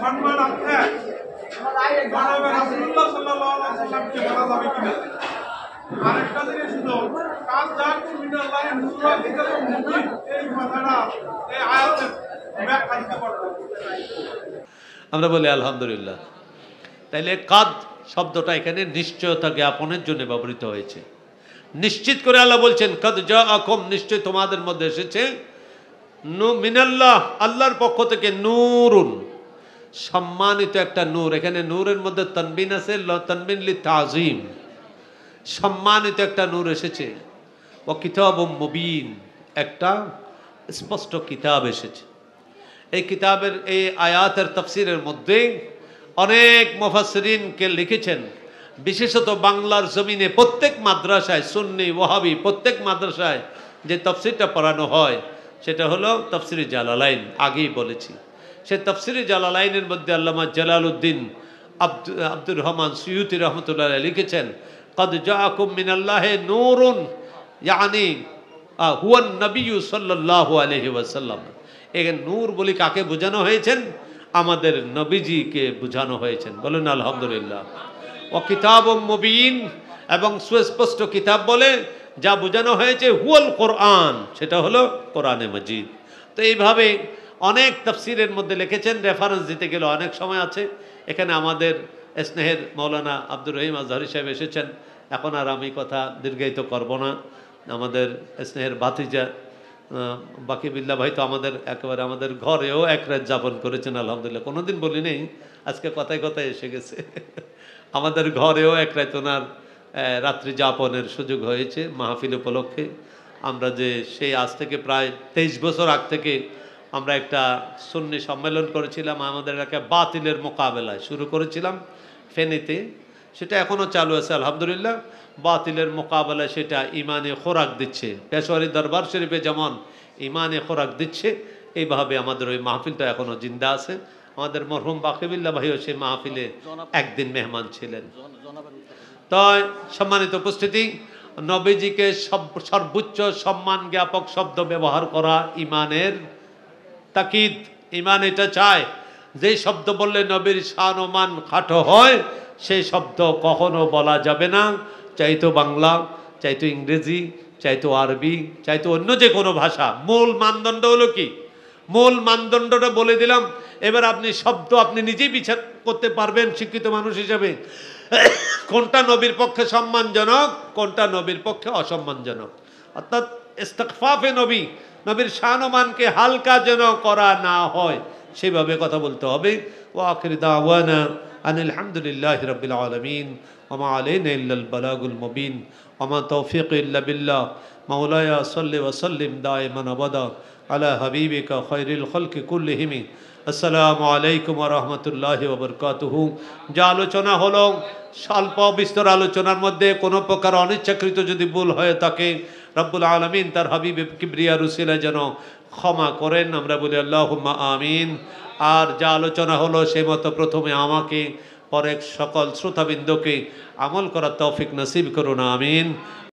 সম্মান আছে জনাবে রাসূলুল্লাহ সাল্লাল্লাহু আলাইহি ওয়াসাল্লামকে বলা যাবে কিনা? আরেকটা জিনিস হলো কাজ জাকুম মিনাল্লাহি নূরুন কিতাবুম মুবিন, এই কথাটা এই আয়াতের ব্যাখ্যা দিতে পারবো। আমরা বলি আলহামদুলিল্লাহ। তাইলে কাদ শব্দটা এখানে নিশ্চয়তা জ্ঞাপনের জন্য ব্যবহৃত হয়েছে। নিশ্চিত করে আল্লাহ বলছেন কাদ জাআকুম, নিশ্চয় তোমাদের মধ্যে এসেছে মিনাল্লাহ, আল্লাহর পক্ষ থেকে নূরুন, সম্মানিত একটা নূর। এখানে নূরের মধ্যে তানবিন আছে, তানবিন লি তাজিম, সম্মানিত একটা নূর এসেছে। ও কিতাবুম মুবিন, একটা স্পষ্ট কিতাব এসেছে। এই কিতাবের এই আয়াতের তাফসীরের মধ্যে অনেক মুফাসসিরিনকে লিখেছেন, বিশেষত বাংলার জমিনে প্রত্যেক মাদ্রাসায়, সুন্নি ওয়াহাবি প্রত্যেক মাদ্রাসায় যে তাফসীরটা পড়ানো হয় সেটা হলো তাফসীরে জালালাইন। আগেই বলেছি, সে তাফসীরে জালালাইনের মধ্যে আল্লামা জালালউদ্দিন আব্দুর রহমান সুয়ুতি রহমতুল্লাহ আলাইহি লিখেছেন কাদ জাআকুম মিনাল্লাহি নূরুন, ইয়ানি হুয়ান নবিয়্যু সাল্লাল্লাহু আলাইহি ওয়াসাল্লাম। এখানে নূর বলি কাকে বোঝানো হয়েছেন? আমাদের নবীজিকে বোঝানো হয়েছেন। বলেন আলহামদুলিল্লাহ। ও কিতাবুম মুবিন, এবং সুস্পষ্ট কিতাব বলে যা বোঝানো হয়েছে হুয়াল কোরআন, সেটা হলো কোরআনে মজিদ। তো এইভাবে অনেক তাফসীরের মধ্যে লিখেছেন, রেফারেন্স দিতে গেলে অনেক সময় আছে। এখানে আমাদের স্নেহের মৌলানা আব্দুর রহিম আজহারি সাহেব এসেছেন, এখন আর আমি কথা দীর্ঘায়িত করব না। আমাদের স্নেহের ভাতিজা বাকি বিল্লাহ ভাই তো আমাদের একেবারে আমাদের ঘরেও এক রাত যাপন করেছেন আলহামদুলিল্লাহ। কোনোদিন বলি নেই, আজকে কথায় কথায় এসে গেছে। আমাদের ঘরেও এক রাত ওনার রাত্রি যাপনের সুযোগ হয়েছে মাহফিল উপলক্ষে। আমরা যে সেই আজ থেকে প্রায় 23 বছর আগ থেকে আমরা একটা সুন্নি সম্মেলন করেছিলাম আমাদের এলাকায়, বাতিলের মোকাবেলায় শুরু করেছিলাম ফেনীতে, সেটা এখনও চালু আছে আলহামদুলিল্লাহ। বাতিলের মোকাবেলায় সেটা ইমানে খোরাক দিচ্ছে, পেশোয়ারি দরবার শরীফে যেমন ইমানে খোরাক দিচ্ছে, এইভাবে আমাদের ওই মাহফিলটা এখনও জিন্দা আছে। আমাদের মরহুম বাকিবিল্লাহ ভাইও সেই মাহফিলে একদিন মেহমান ছিলেন। তাই সম্মানিত উপস্থিতি, নবীজিকে সর্বোচ্চ সম্মান জ্ঞাপক শব্দ ব্যবহার করা ইমানের তাকিদ। ইমান এটা চায় যে শব্দ বললে নবীর শান ও মান খাটো হয় সেই শব্দ কখনো বলা যাবে না, চাইতো বাংলা, চাইতো ইংরেজি, চাইতো আরবি, চাইতো অন্য যে কোনো ভাষা। মূল মানদণ্ড হলো কি? মূল মানদণ্ডটা বলে দিলাম। এবার আপনি শব্দ আপনি নিজেই বিচার করতে পারবেন শিক্ষিত মানুষ হিসেবে, কোনটা নবীর পক্ষে সম্মানজনক, কোনটা নবীর পক্ষে অসম্মানজনক। অর্থাৎ ইস্তিগফাফে নবী, নবীর শান ও মানকে হালকা যেন করা না হয় সেভাবে কথা বলতে হবে। ওয়া আখিরু দাওয়ানা আনিল হামদুলিল্লাহি রাব্বিল আলামিন ওয়া মা আলাইনা ইল্লাল বালাগুল মুবিন ওয়া মা তাওফীকি ইল্লা বিল্লাহ। মাওলায়া সাল্লি ওয়া সাল্লিম দাইমান আবাদা আলা হাবিবিকা খায়রিল খালকি কুল্লিহিম। আসসালামু আলাইকুম ওয়া রাহমাতুল্লাহি ওয়া বারাকাতুহু। যা আলোচনা হলো স্বল্প বিস্তর আলোচনার মধ্যে কোনো প্রকার অনিচ্ছাকৃত যদি ভুল হয়ে থাকে রব্বুল আলামিন তার হাবিব কিবরিয়া রুসিলা যেন ক্ষমা করেন, আমরা বলি আল্লাহুম্মা আমিন। আর যা আলোচনা হলো সেই মতো প্রথমে আমাকে, পরে সকল শ্রোতাবৃন্দকে আমল করার তৌফিক নসিব করুন, আমিন।